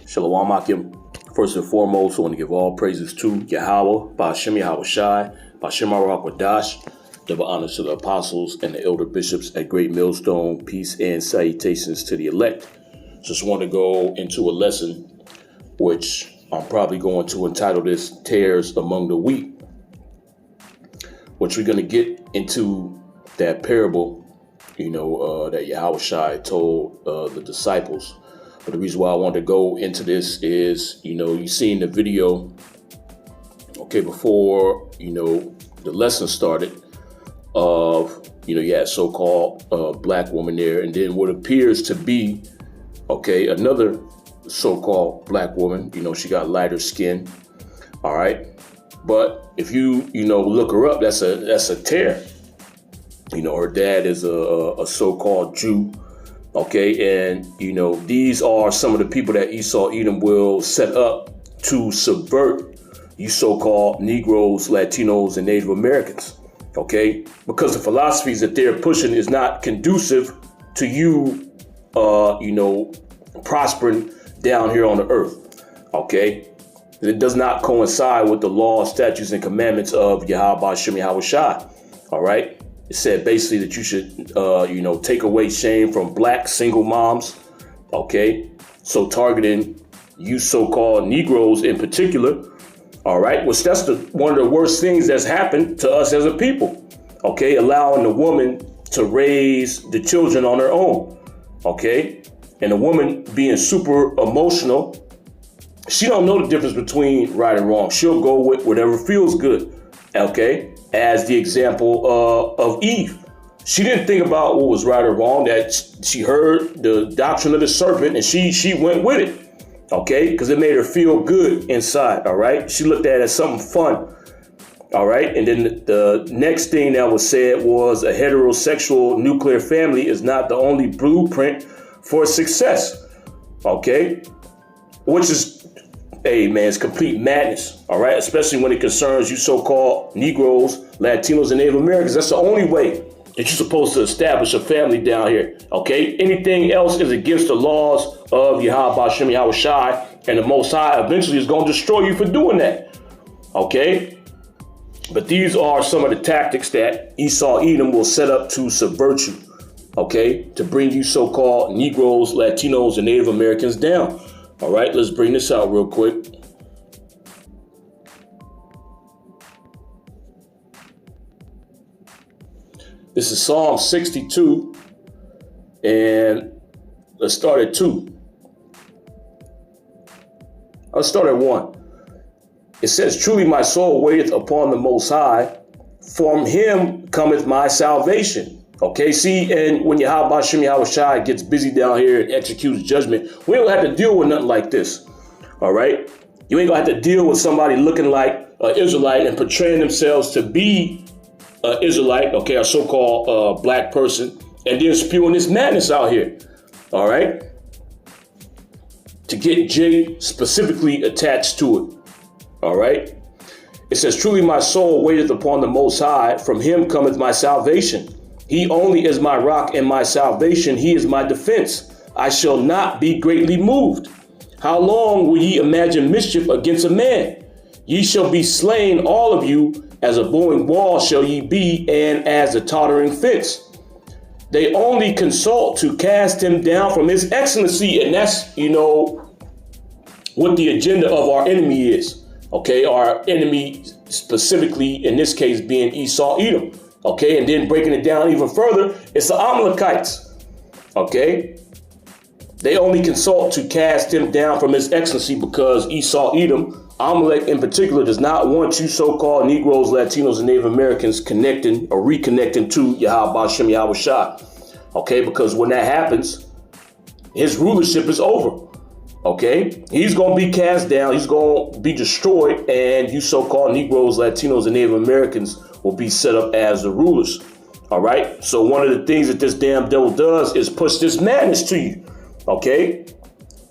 Shalom Akim. First and foremost, I want to give all praises to Yahweh, Ba'ashem Yahweh Shai, Ba'ashem Arawak, double honors to the apostles and the elder bishops at Great Millstone. Peace and salutations to the elect. Just want to go into a lesson, which I'm probably going to entitle this Tares Among the Wheat, which we're going to get into that parable, that Yahweh Shai told the disciples. But the reason why I want to go into this is, you seen the video, before, the lesson started of, you had so-called black woman there, and then what appears to be, another so-called black woman, she got lighter skin, all right? But if you, look her up, that's a tare. Her dad is a so-called Jew. And, these are some of the people that Esau Edom will set up to subvert you so-called Negroes, Latinos, and Native Americans. Because the philosophies that they're pushing is not conducive to you, prospering down here on the earth. It does not coincide with the law, statutes, and commandments of Yahweh Ba'ashem Yahweh Shai. All right. It said basically that you should, take away shame from black single moms. So targeting you so-called Negroes in particular. All right. Which that's one of the worst things that's happened to us as a people. Allowing the woman to raise the children on her own. And the woman being super emotional. She don't know the difference between right and wrong. She'll go with whatever feels good. As the example of Eve. She didn't think about what was right or wrong, that she heard the doctrine of the serpent and she went with it, because it made her feel good inside, all right? She looked at it as something fun, all right? And then the next thing that was said was a heterosexual nuclear family is not the only blueprint for success, which is, hey, man, it's complete madness, all right? Especially when it concerns you so-called Negroes, Latinos, and Native Americans. That's the only way that you're supposed to establish a family down here, Anything else is against the laws of Yahweh Ba'ashem Yahweh Shai, and the Most High eventually is going to destroy you for doing that, But these are some of the tactics that Esau Edom will set up to subvert you, To bring you so-called Negroes, Latinos, and Native Americans down. All right, let's bring this out real quick. This is Psalm 62, and let's start at 2. Let's start at 1. It says, truly my soul waiteth upon the Most High, from him cometh my salvation. See, and when Yahweh Ba'ashem Yahweh Shai gets busy down here and executes judgment, we don't have to deal with nothing like this, all right? You ain't gonna have to deal with somebody looking like an Israelite and portraying themselves to be an Israelite, a so-called black person, and then spewing this madness out here, all right? To get J specifically attached to it, all right? It says, truly my soul waiteth upon the Most High, from him cometh my salvation. He only is my rock and my salvation. He is my defense. I shall not be greatly moved. How long will ye imagine mischief against a man? Ye shall be slain, all of you. As a bowing wall shall ye be, and as a tottering fence. They only consult to cast him down from his excellency. And that's, what the agenda of our enemy is. Our enemy specifically, in this case, being Esau Edom. And then breaking it down even further, it's the Amalekites. They only consult to cast him down from his excellency because Esau Edom, Amalek in particular, does not want you so-called Negroes, Latinos, and Native Americans connecting or reconnecting to Yahweh Ba'ashem Yahweh Shai. Because when that happens, his rulership is over. He's going to be cast down. He's going to be destroyed. And you so-called Negroes, Latinos, and Native Americans will be set up as the rulers. All right. So one of the things that this damn devil does is push this madness to you.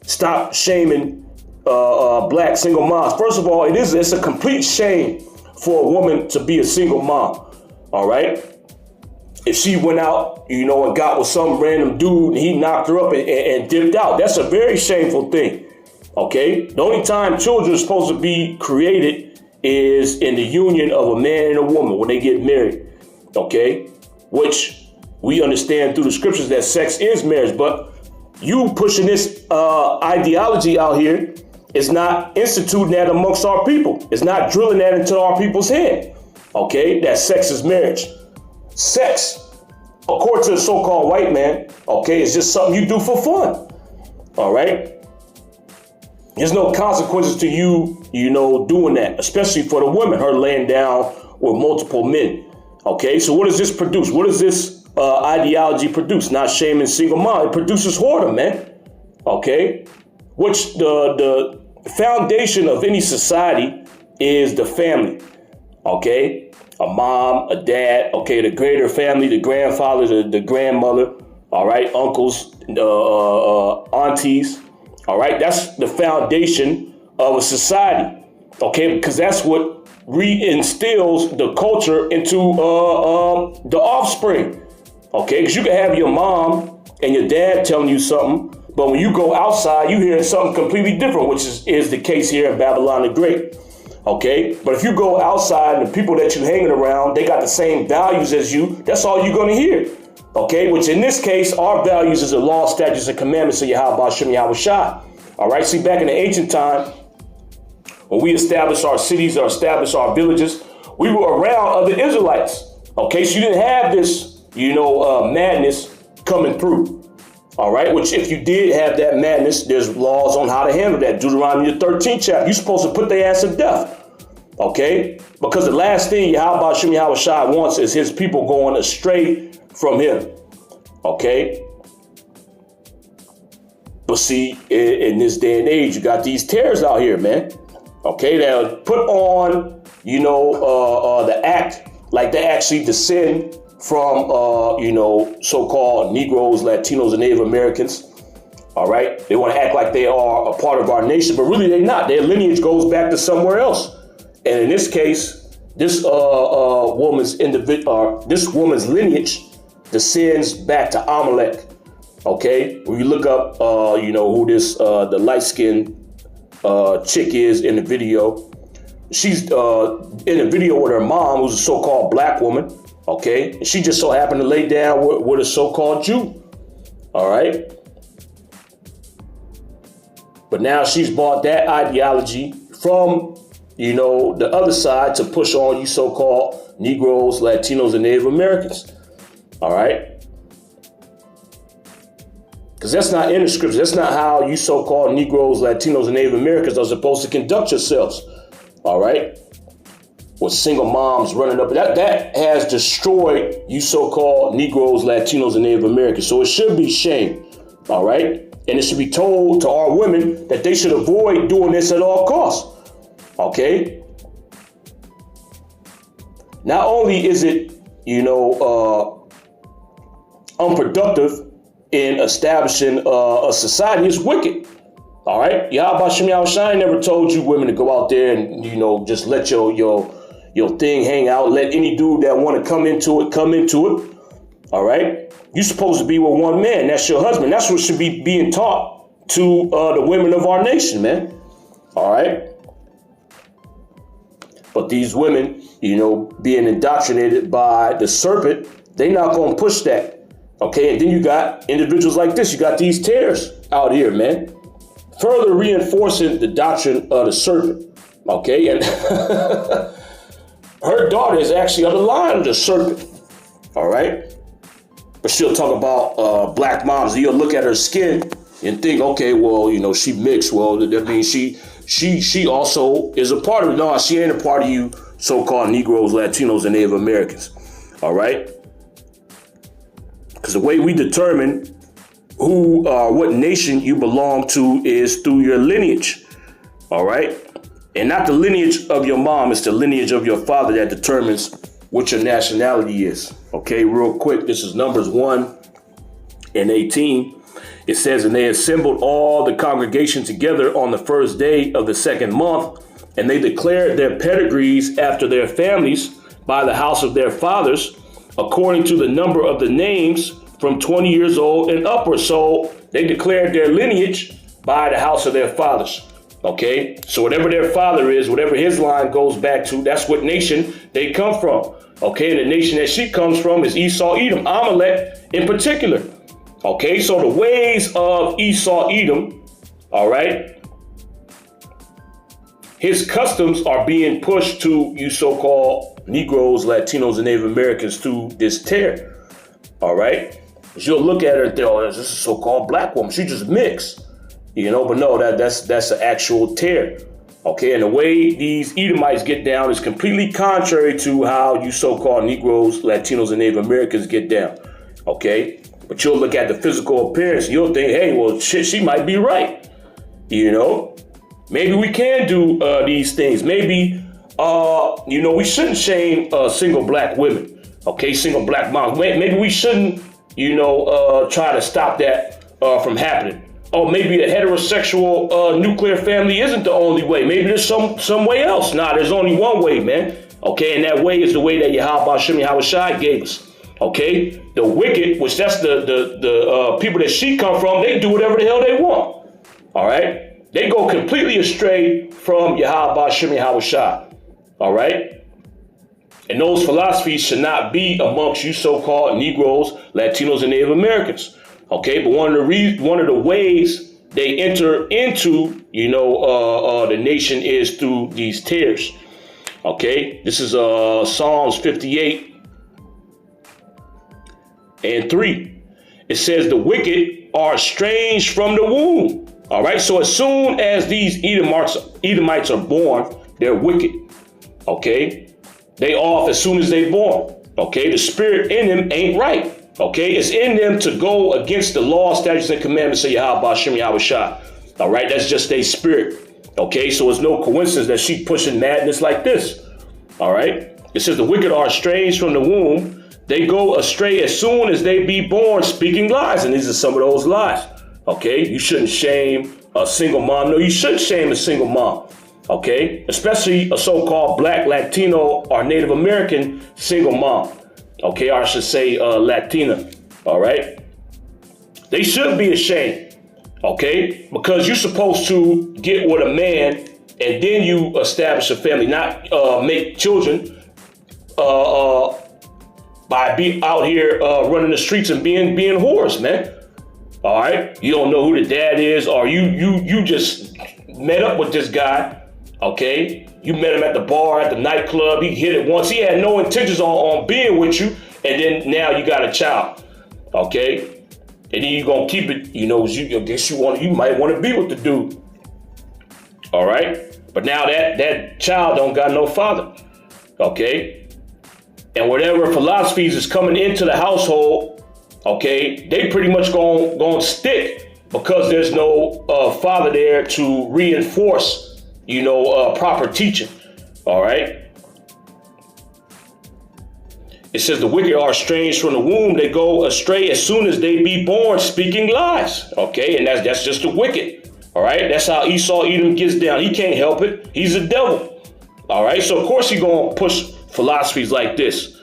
Stop shaming black single moms. First of all, it's a complete shame for a woman to be a single mom. All right. If she went out, and got with some random dude and he knocked her up and dipped out, that's a very shameful thing. Okay? The only time children are supposed to be created is in the union of a man and a woman when they get married. Okay? Which we understand through the scriptures that sex is marriage. But you pushing this ideology out here is not instituting that amongst our people. It's not drilling that into our people's head. Okay? That sex is marriage. Sex, according to the so-called white man, okay, it's just something you do for fun. All right? There's no consequences to you, doing that, especially for the women, her laying down with multiple men. Okay, so what does this produce? What does this ideology produce? Not shaming single mom. It produces whoredom, man. Okay, which the foundation of any society is the family. Okay, a mom, a dad. Okay, the greater family, the grandfather, the grandmother. All right, uncles, aunties. All right, that's the foundation of a society. Okay, because that's what reinstills the culture into the offspring. Okay, because you can have your mom and your dad telling you something, but when you go outside, you hear something completely different, which is the case here in Babylon the Great. Okay, but if you go outside and the people that you're hanging around, they got the same values as you, that's all you're going to hear. Okay, which in this case, our values is the law, statutes, and commandments of Yahweh Shem Yahweh Shai. All right, see, back in the ancient time, when we established our cities or established our villages, we were around other Israelites. Okay, so you didn't have this, madness coming through. All right, which if you did have that madness, there's laws on how to handle that. Deuteronomy the 13th chapter, you're supposed to put their ass to death. Okay, because the last thing Yahweh Shem Yahweh Shai wants is his people going astray from him. Okay. But see, in this day and age, you got these terrorists out here, man. Okay, they'll put on, the act like they actually descend from, so-called Negroes, Latinos, and Native Americans. All right, they want to act like they are a part of our nation, but really they're not. Their lineage goes back to somewhere else. And in this case, this woman's lineage descends back to Amalek. Okay, when you look up, who this the light-skinned chick is in the video, she's in a video with her mom, who's a so-called black woman. Okay, and she just so happened to lay down with a so-called Jew. All right, but now she's bought that ideology from the other side to push on you so-called Negroes, Latinos, and Native Americans. All right. Because that's not in the scripture. That's not how you so-called Negroes, Latinos, and Native Americans are supposed to conduct yourselves. All right? With single moms running up. That has destroyed you so-called Negroes, Latinos, and Native Americans. So it should be shame. All right? And it should be told to our women that they should avoid doing this at all costs. Okay? Not only is it, unproductive in establishing a society, is wicked. All right, Yahweh Shem Yahweh Shai never told you women to go out there and just let your thing hang out. Let any dude that want to come into it. All right, you're supposed to be with one man. That's your husband. That's what should be being taught to the women of our nation, man. All right, but these women, being indoctrinated by the serpent, they not gonna push that. Okay, and then you got individuals like this. You got these terrorists out here, man, further reinforcing the doctrine of the serpent. Okay, and her daughter is actually on the line of the serpent. All right, but she'll talk about black moms. You'll look at her skin and think, okay, well, she mixed. Well, that means she also is a part of it. No, she ain't a part of you so-called Negroes, Latinos, and Native Americans. All right. Because the way we determine what nation you belong to is through your lineage. All right. And not the lineage of your mom. It's the lineage of your father that determines what your nationality is. Okay, real quick. This is Numbers 1:18. It says, and they assembled all the congregation together on the first day of the second month, and they declared their pedigrees after their families by the house of their fathers, according to the number of the names from 20 years old and upward. So they declared their lineage by the house of their fathers. Okay, so whatever their father is, whatever his line goes back to, that's what nation they come from. Okay, and the nation that she comes from is Esau, Edom, Amalek in particular. Okay, so the ways of Esau, Edom, all right, his customs are being pushed to you so-called Negroes, Latinos, and Native Americans through this tear. All right, you'll look at her and think, oh, this is a so-called black woman. She just mixed. But no, that's an actual tear. Okay, and the way these Edomites get down is completely contrary to how you so-called Negroes, Latinos, and Native Americans get down. Okay, but you'll look at the physical appearance, you'll think, hey, well, shit, she might be right. Maybe we can do these things. Maybe, we shouldn't shame single black women. Okay, single black moms. Maybe we shouldn't, try to stop that from happening. Oh, maybe a heterosexual nuclear family isn't the only way. Maybe there's some way else. Nah, there's only one way, man. Okay, and that way is the way that Yahweh Shem Yahweh Shai gave us. Okay, the wicked, which that's the people that she come from, they do whatever the hell they want. All right, they go completely astray from Yahweh Shem Yahweh Shai. All right, and those philosophies should not be amongst you so-called Negroes, Latinos, and Native Americans. Okay, but one of the ways they enter into, the nation is through these tears. Okay, this is Psalms 58 and 3. It says the wicked are estranged from the womb. All right, so as soon as these Edomites are born, they're wicked. Okay, they off as soon as they're born. Okay, the spirit in them ain't right. Okay, it's in them to go against the law, statutes, and commandments of Yahweh Shem Yahweh Shai. All right, that's just a spirit. Okay, so it's no coincidence that she pushing madness like this. All right, it says the wicked are estranged from the womb. They go astray as soon as they be born, speaking lies. And these are some of those lies. Okay, you shouldn't shame a single mom. No, you shouldn't shame a single mom. Okay, especially a so-called black, Latino, or Native American single mom. Okay, or I should say Latina, all right? They should be ashamed, okay? Because you're supposed to get with a man and then you establish a family, not make children by being out here running the streets and being whores, man. All right? You don't know who the dad is, or you just met up with this guy, okay? You met him at the bar, at the nightclub. He hit it once. He had no intentions on being with you. And then now you got a child. Okay? And then you're going to keep it, I guess you might want to be with the dude. All right? But now that child don't got no father. Okay? And whatever philosophies is coming into the household, okay, they pretty much going to stick because there's no father there to reinforce proper teaching. All right. It says the wicked are estranged from the womb. They go astray as soon as they be born, speaking lies. Okay, and that's just the wicked. All right, that's how Esau Edom gets down. He can't help it. He's a devil. All right, so of course he's gonna push philosophies like this.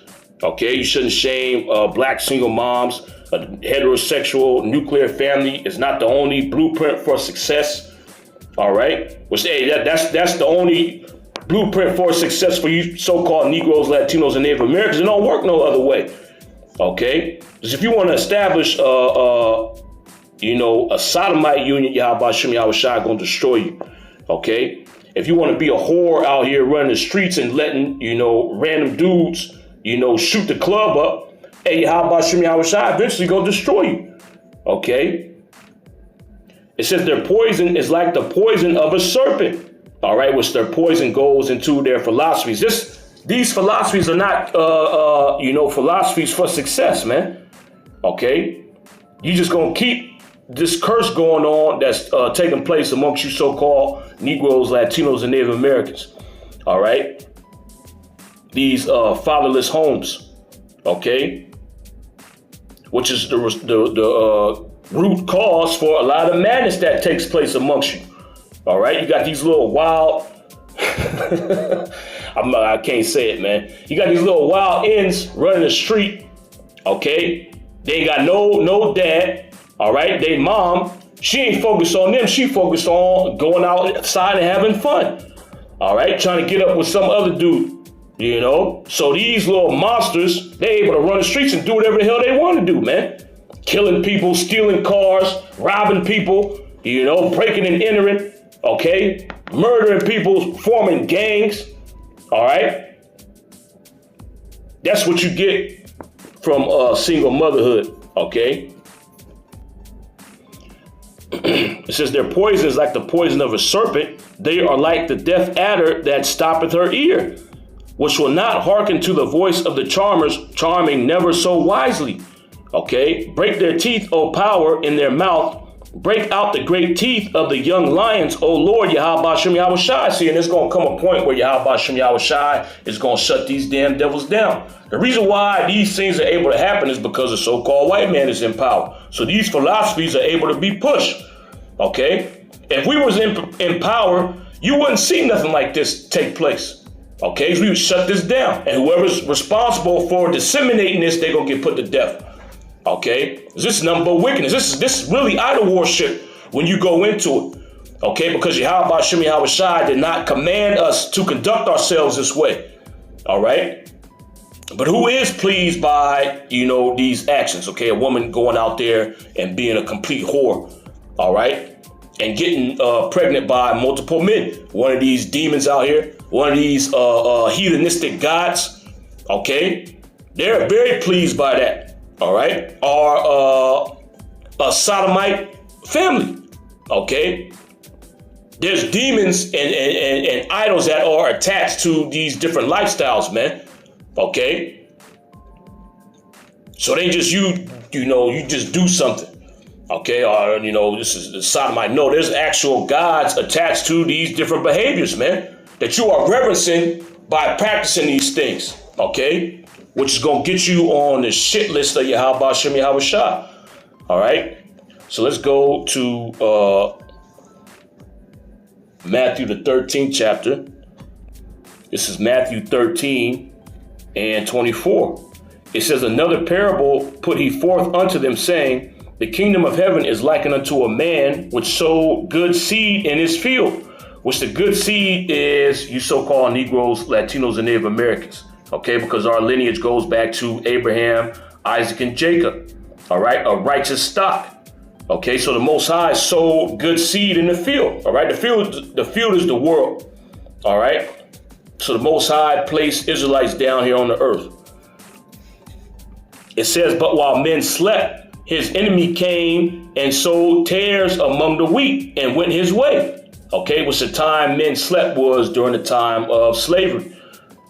Okay, you shouldn't shame black single moms. A heterosexual nuclear family is not the only blueprint for success. All right, which that's the only blueprint for success for you so-called Negroes, Latinos, and Native Americans. It don't work no other way. Okay, because if you want to establish a sodomite union, Yahweh Shem Yahweh Shai gonna destroy you. Okay, if you want to be a whore out here running the streets and letting random dudes shoot the club up, hey, Yahweh Shem Yahweh Shai eventually gonna destroy you. Okay. It says their poison is like the poison of a serpent. All right, which their poison goes into their philosophies. These philosophies are not, philosophies for success, man. Okay, you just gonna keep this curse going on that's taking place amongst you so-called Negroes, Latinos, and Native Americans. All right, these fatherless homes. Okay, which is the root cause for a lot of madness that takes place amongst you. All right, you got these little wild, I can't say it, man. You got these little wild ends running the street. Okay, they ain't got no dad. All right, they mom She ain't focused on them. She focused on going outside and having fun. All right, trying to get up with some other dude, you know? So these little monsters, they able to run the streets and do whatever the hell they want to do, man. Killing people, stealing cars, robbing people, you know, breaking and entering, okay? Murdering people, forming gangs, all right? That's what you get from single motherhood, okay? It says their poison is like the poison of a serpent. They are like the deaf adder that stoppeth her ear, which will not hearken to the voice of the charmers, charming never so wisely. Okay, break their teeth, O power, in their mouth. Break out the great teeth of the young lions, O Lord, Yahweh Shem Yahweh Shai. See, and there's going to come a point where Yahweh Shem Yahweh Shai is going to shut these damn devils down. The reason why these things are able to happen is because the so-called white man is in power. So these philosophies are able to be pushed. Okay? If we was in power, you wouldn't see nothing like this take place. Okay? So we would shut this down. And whoever's responsible for disseminating this, they're going to get put to death. Okay? This is nothing but wickedness. This is really idol worship when you go into it. Okay? Because Yahweh Shem Yahweh Shai did not command us to conduct ourselves this way. All right? But who is pleased by, you know, these actions? Okay? A woman going out there and being a complete whore. All right? And getting pregnant by multiple men. One of these demons out here. One of these heathenistic gods. Okay? They're very pleased by that. All right? Or a sodomite family. Okay? There's demons and idols that are attached to these different lifestyles, man. Okay? So they just, you just do something. Okay, or, you know, this is the sodomite. No, there's actual gods attached to these different behaviors, man, that you are reverencing by practicing these things, okay, which is going to get you on the shit list of Yahweh Shem Yahweh Shai. All right, so let's go to Matthew, the 13th chapter. This is Matthew 13 and 24. It says, another parable put he forth unto them, saying, the kingdom of heaven is likened unto a man which sowed good seed in his field, which the good seed is you so-called Negroes, Latinos, and Native Americans, okay, because our lineage goes back to Abraham, Isaac, and Jacob, all right, a righteous stock, okay, so the Most High sowed good seed in the field, all right, the field is the world, all right, so the Most High placed Israelites down here on the earth. It says, but while men slept, his enemy came and sowed tares among the wheat and went his way. Okay, which the time men slept was during the time of slavery.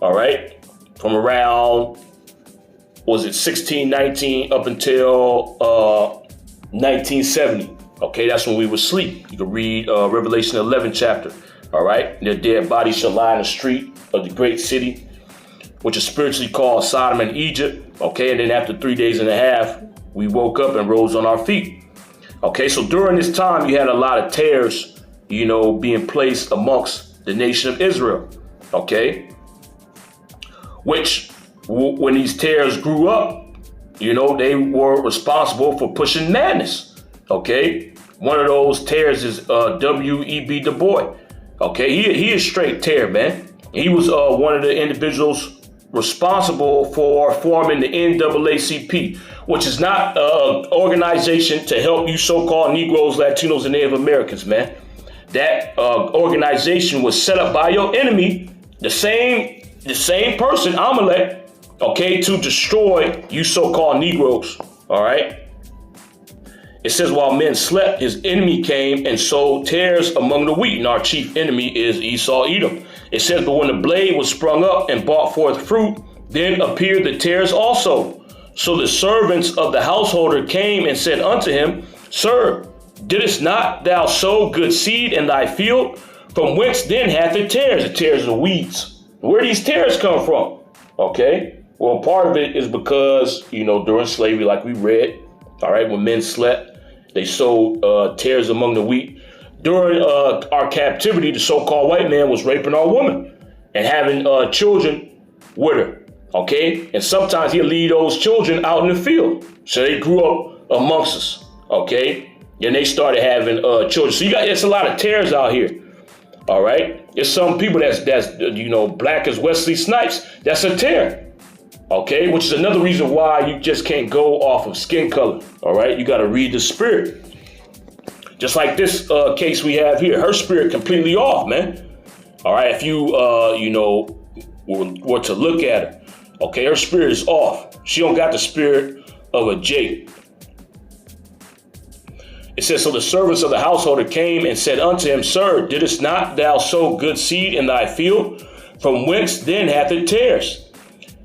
All right, from around, 1619 up until 1970. Okay, that's when we were asleep. You can read Revelation 11 chapter. All right, their dead bodies shall lie in the street of the great city, which is spiritually called Sodom and Egypt. Okay, and then after 3 days and a half, we woke up and rose on our feet. Okay, so during this time, you had a lot of tares, you know, being placed amongst the nation of Israel. Okay, which when these tares grew up, you know, they were responsible for pushing madness. Okay, one of those tares is W.E.B. Du Bois. Okay, he is straight tare, man. He was one of the individuals responsible for forming the NAACP, which is not an organization to help you so-called Negroes, Latinos, and Native Americans, man. That organization was set up by your enemy, the same person, Amalek, okay, to destroy you so-called Negroes, all right? It says, while men slept, his enemy came and sowed tares among the wheat, and our chief enemy is Esau, Edom. It says, but when the blade was sprung up and brought forth fruit, then appeared the tares also. So the servants of the householder came and said unto him, Sir, didst not thou sow good seed in thy field? From whence then hath it tares? The tares are weeds. Where do these tares come from? Okay, well, part of it is because, you know, during slavery, like we read, all right, when men slept, they sowed tares among the wheat. During our captivity, the so-called white man was raping our woman and having children with her, okay? And sometimes he'll leave those children out in the field. So they grew up amongst us, okay? And they started having children. So it's a lot of tares out here. All right. There's some people that's black as Wesley Snipes. That's a tare. Okay. Which is another reason why you just can't go off of skin color. All right. You got to read the spirit. Just like this case we have here. Her spirit completely off, man. All right. If you, were to look at her. Okay. Her spirit is off. She don't got the spirit of a Jake. It says, so the servants of the householder came and said unto him, Sir, didst not thou sow good seed in thy field? From whence then hath it tares?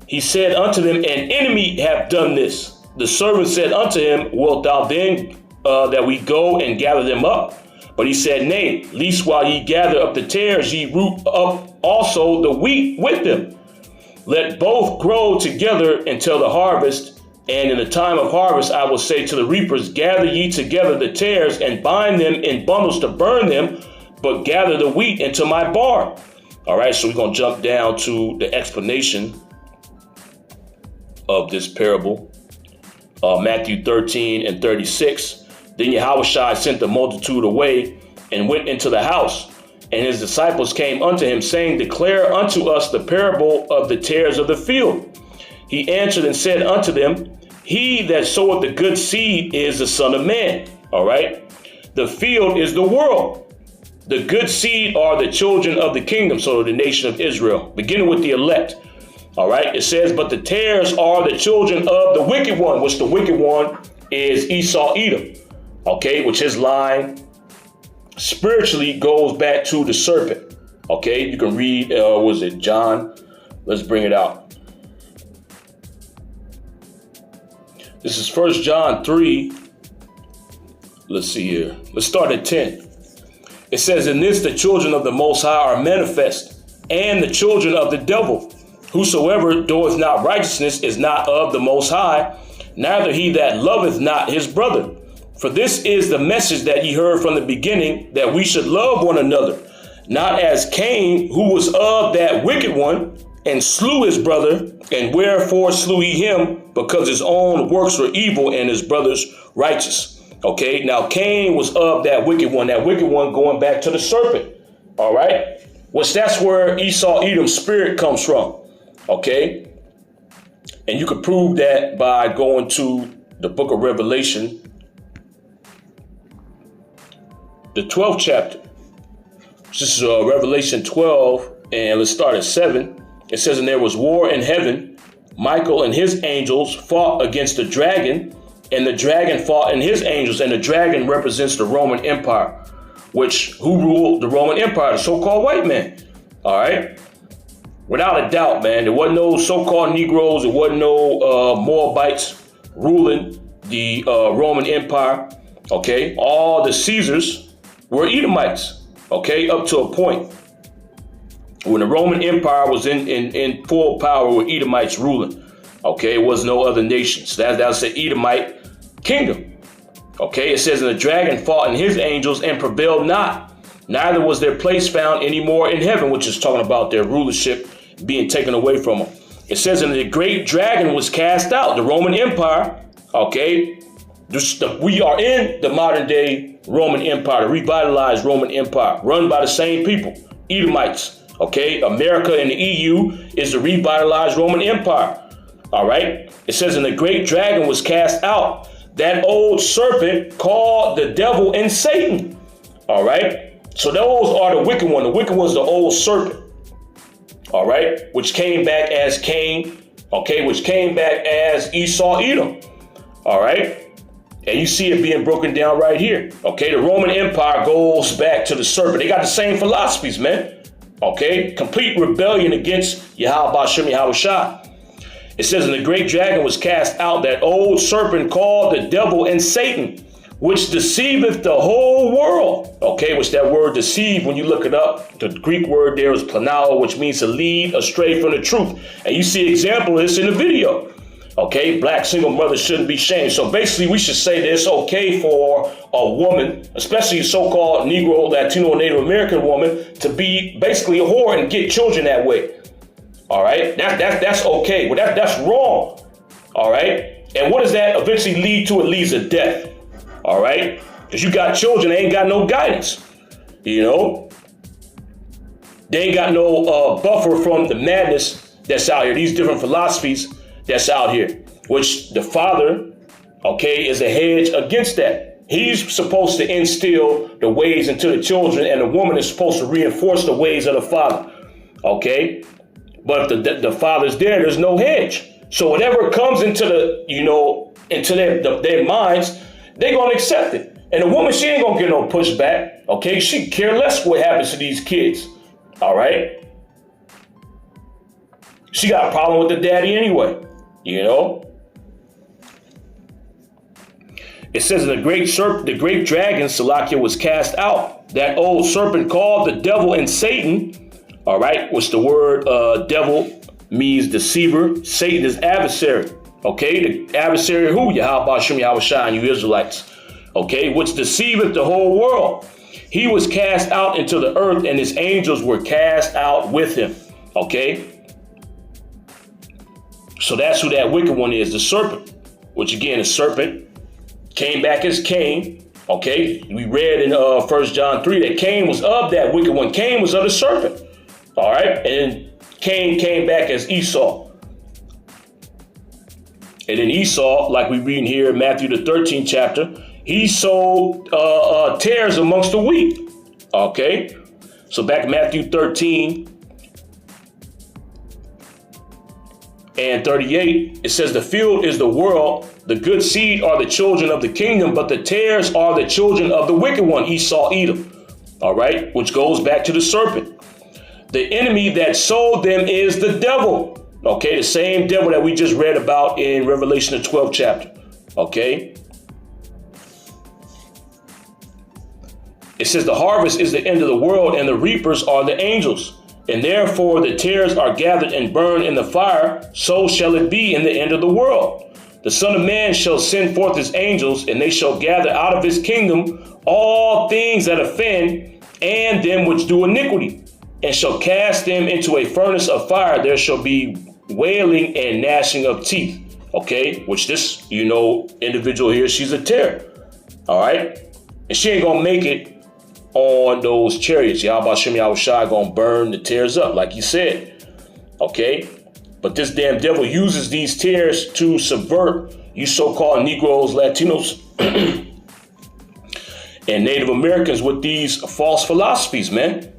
He said unto them, An enemy hath done this. The servant said unto him, Wilt thou then that we go and gather them up? But he said, Nay, lest while ye gather up the tares, ye root up also the wheat with them. Let both grow together until the harvest. And in the time of harvest, I will say to the reapers, Gather ye together the tares and bind them in bundles to burn them, but gather the wheat into my barn. All right, so we're going to jump down to the explanation of this parable. Matthew 13 and 36. Then Yahushua sent the multitude away and went into the house. And his disciples came unto him, saying, Declare unto us the parable of the tares of the field. He answered and said unto them, He that soweth the good seed is the Son of Man. All right. The field is the world. The good seed are the children of the kingdom. So the nation of Israel, beginning with the elect. All right. It says, but the tares are the children of the wicked one, which the wicked one is Esau Edom. Okay. Which his line spiritually goes back to the serpent. Okay. You can read, was it John? Let's bring it out. This is 1 John 3. Let's see here. Let's start at 10. It says, In this the children of the Most High are manifest, and the children of the devil. Whosoever doeth not righteousness is not of the Most High, neither he that loveth not his brother. For this is the message that ye heard from the beginning, that we should love one another, not as Cain, who was of that wicked one, and slew his brother. And wherefore slew he him? Because his own works were evil and his brother's righteous. Okay, now Cain was of that wicked one going back to the serpent. All right, that's where Esau Edom's spirit comes from. Okay, and you could prove that by going to the book of Revelation, the 12th chapter. This is Revelation 12, and let's start at 7. It says, And there was war in heaven. Michael and his angels fought against the dragon, and the dragon fought and his angels. And the dragon represents the Roman Empire, who ruled the Roman Empire, the so-called white man. All right. Without a doubt, man, there wasn't no so-called Negroes. There wasn't no Moabites ruling the Roman Empire. Okay. All the Caesars were Edomites. Okay. Up to a point. When the Roman Empire was in full power with Edomites ruling, okay, it was no other nations. That's the Edomite kingdom. Okay, it says, And the dragon fought and his angels and prevailed not. Neither was their place found any more in heaven, which is talking about their rulership being taken away from them. It says, And the great dragon was cast out, the Roman Empire. Okay, we are in the modern day Roman Empire, the revitalized Roman Empire, run by the same people, Edomites. Okay, America and the EU is the revitalized Roman Empire. All right. It says, And the great dragon was cast out, that old serpent called the devil and Satan. All right. So those are the wicked one. The wicked one is the old serpent. All right. Which came back as Cain. Okay. Which came back as Esau Edom. All right. And you see it being broken down right here. Okay. The Roman Empire goes back to the serpent. They got the same philosophies, man. Okay, complete rebellion against Yahweh Shem Yahushua. It says, And the great dragon was cast out, that old serpent called the devil and Satan, which deceiveth the whole world. Okay, which that word deceive, when you look it up, the Greek word there is planao, which means to lead astray from the truth. And you see an example of this in the video. Okay, black single mothers shouldn't be shamed. So basically, we should say that it's okay for a woman, especially a so-called Negro, Latino, Native American woman, to be basically a whore and get children that way. All right, that's okay. Well, that's wrong. All right, and what does that eventually lead to? It leads to death. All right, Because you got children, they ain't got no guidance. You know? They ain't got no buffer from the madness that's out here. These different philosophies that's out here. Which the father, okay, is a hedge against that. He's supposed to instill the ways into the children, and the woman is supposed to reinforce the ways of the father. Okay? But if the father's there, there's no hedge. So whatever comes into the, you know, into their minds, they're going to accept it. And the woman, she ain't going to get no pushback. Okay? She care less what happens to these kids. All right? She got a problem with the daddy anyway. You know? It says the great dragon, Salakia, was cast out. That old serpent called the devil and Satan, all right, which the word devil means deceiver. Satan is adversary. Okay, the adversary who? Yahweh Shem Yahweh Shai, you Israelites. Okay, which deceiveth the whole world. He was cast out into the earth, and his angels were cast out with him. Okay, so that's who that wicked one is, the serpent. Which again, the serpent came back as Cain. Okay, we read in 1 John 3 that Cain was of that wicked one. Cain was of the serpent. All right, and Cain came back as Esau. And then Esau, like we read here in Matthew the 13th chapter, he sowed tares amongst the wheat. Okay, so back in Matthew 13 and 38, it says the field is the world, the good seed are the children of the kingdom, but the tares are the children of the wicked one, Esau, Edom. All right, which goes back to the serpent. The enemy that sowed them is the devil. Okay, the same devil that we just read about in Revelation the 12th chapter. Okay. It says the harvest is the end of the world, and the reapers are the angels. And therefore the tares are gathered and burned in the fire. So shall it be in the end of the world. The Son of Man shall send forth his angels, and they shall gather out of his kingdom all things that offend, and them which do iniquity, and shall cast them into a furnace of fire. There shall be wailing and gnashing of teeth. Okay, which this, you know, individual here, she's a tare. All right, and she ain't gonna make it on those chariots. Yahweh Shem Yahweh Shai gonna burn the tares up, like you said. Okay, but this damn devil uses these tares to subvert you so-called Negroes, Latinos, and Native Americans with these false philosophies, man.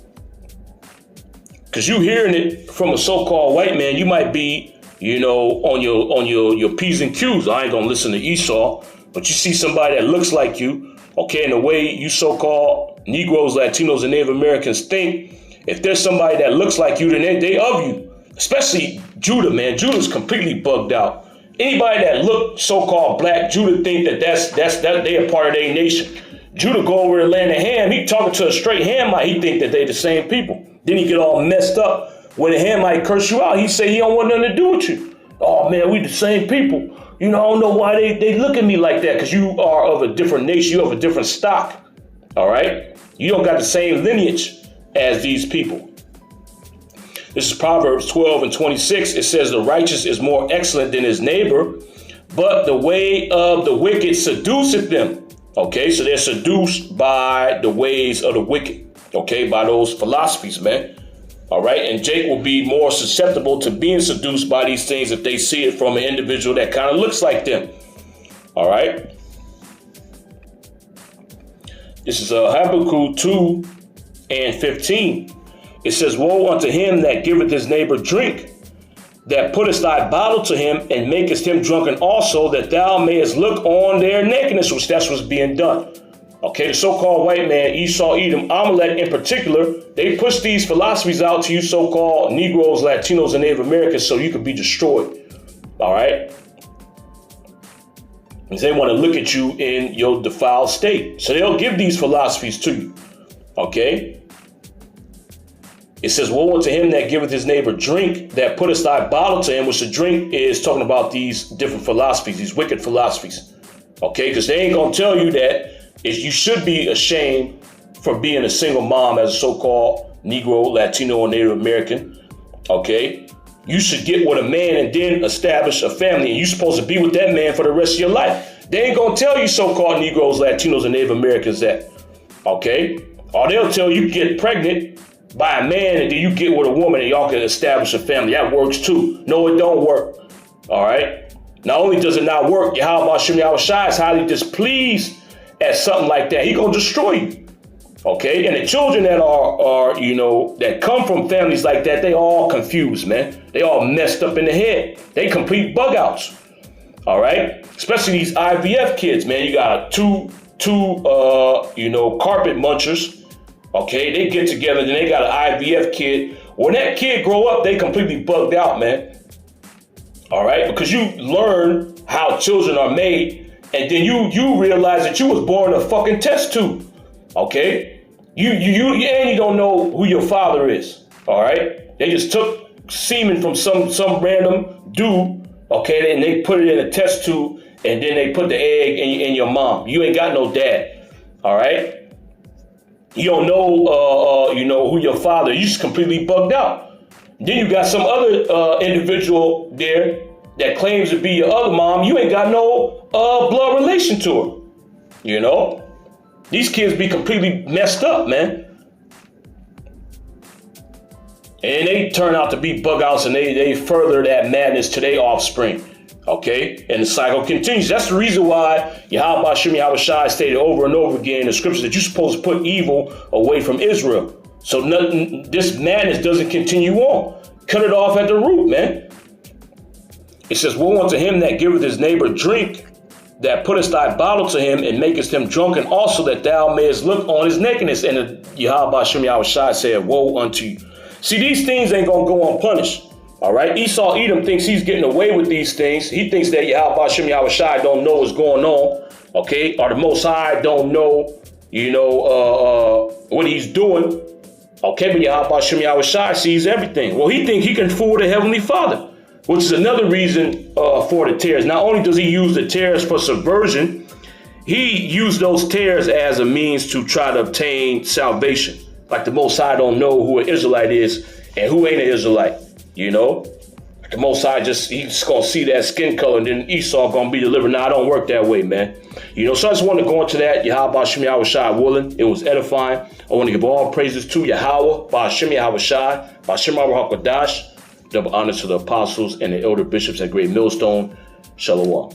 Because you hearing it from a so-called white man, you might be, you know, on your P's and Q's. I ain't gonna listen to Esau, but you see somebody that looks like you, okay, and the way you so-called Negroes, Latinos, and Native Americans think, if there's somebody that looks like you, then they of you. Especially Judah, man. Judah's completely bugged out. Anybody that look so-called black, Judah think that they a part of their nation. Judah go over to land of Ham, he talking to a straight Hamite, he think that they the same people. Then he get all messed up when a Hamite curse you out. He say he don't want nothing to do with you. Oh man, we the same people. You know, I don't know why they look at me like that, because you are of a different nation, you have a different stock. All right? You don't got the same lineage as these people. This is Proverbs 12 and 26. It says the righteous is more excellent than his neighbor, but the way of the wicked seduceth them. Okay, so they're seduced by the ways of the wicked. Okay, by those philosophies, man. All right, and Jake will be more susceptible to being seduced by these things if they see it from an individual that kind of looks like them. All right. This is Habakkuk 2 and 15. It says, woe unto him that giveth his neighbor drink, that puttest thy bottle to him, and makest him drunken also, that thou mayest look on their nakedness, which that's what's being done. Okay, the so-called white man, Esau, Edom, Amalek in particular, they push these philosophies out to you so-called Negroes, Latinos, and Native Americans so you could be destroyed. All right? Because they want to look at you in your defiled state. So they'll give these philosophies to you. Okay? It says, woe unto him that giveth his neighbor drink, that puttest thy bottle to him, which the drink is talking about these different philosophies, these wicked philosophies. Okay? Because they ain't going to tell you that you should be ashamed for being a single mom as a so-called Negro, Latino, or Native American. Okay? You should get with a man and then establish a family, and you're supposed to be with that man for the rest of your life. They ain't gonna tell you so-called Negroes, Latinos, and Native Americans that, okay? Or they'll tell you get pregnant by a man and then you get with a woman and y'all can establish a family. That works too. No, it don't work. All right? Not only does it not work, Yahweh Shem Yahweh Shai is highly displeased at something like that. He gonna destroy you. Okay? And the children that are that come from families like that, they all confused, man. They all messed up in the head. They complete bug outs. All right? Especially these IVF kids, man. You got two carpet munchers. Okay, they get together, then they got an IVF kid. When that kid grow up, they completely bugged out, man. All right, because you learn how children are made, and then you realize that you was born a fucking test tube. Okay, you don't know who your father is. All right, they just took semen from some random dude. Okay, and they put it in a test tube, and then they put the egg in your mom. You ain't got no dad. All right. You don't know, who your father is. You just completely bugged out. Then you got some other individual there that claims to be your other mom. You ain't got no blood relation to her. You know? These kids be completely messed up, man. And they turn out to be bug outs, and they further that madness to their offspring. Okay, and the cycle continues. That's the reason why Yahweh Shem Yahweh Shai stated over and over again in the scriptures that you're supposed to put evil away from Israel. So this madness doesn't continue on. Cut it off at the root, man. It says, woe unto him that giveth his neighbor drink, that puttest thy bottle to him and makest him drunken also, that thou mayest look on his nakedness. And Yahweh Shem Yahweh Shai said, woe unto you. See, these things ain't going to go unpunished. All right, Esau Edom thinks he's getting away with these things. He thinks that Yahweh Shem Yahweh Shai don't know what's going on, okay? Or the Most High don't know, what he's doing, okay? But Yahweh Shem Yahweh Shai sees everything. Well, he thinks he can fool the Heavenly Father, which is another reason for the tares. Not only does he use the tares for subversion, he used those tares as a means to try to obtain salvation. Like the Most High don't know who an Israelite is and who ain't an Israelite. The Most High he's gonna see that skin color, and then Esau gonna be delivered. Now, I don't work that way, man. So I just want to go into that. Yahweh Shem Yahweh Shai willing. It was edifying. I want to give all praises to Yahweh Shem Yahweh Shai, Shem HaKadosh. Double honor to the apostles and the elder bishops at Great Millstone. Shalom.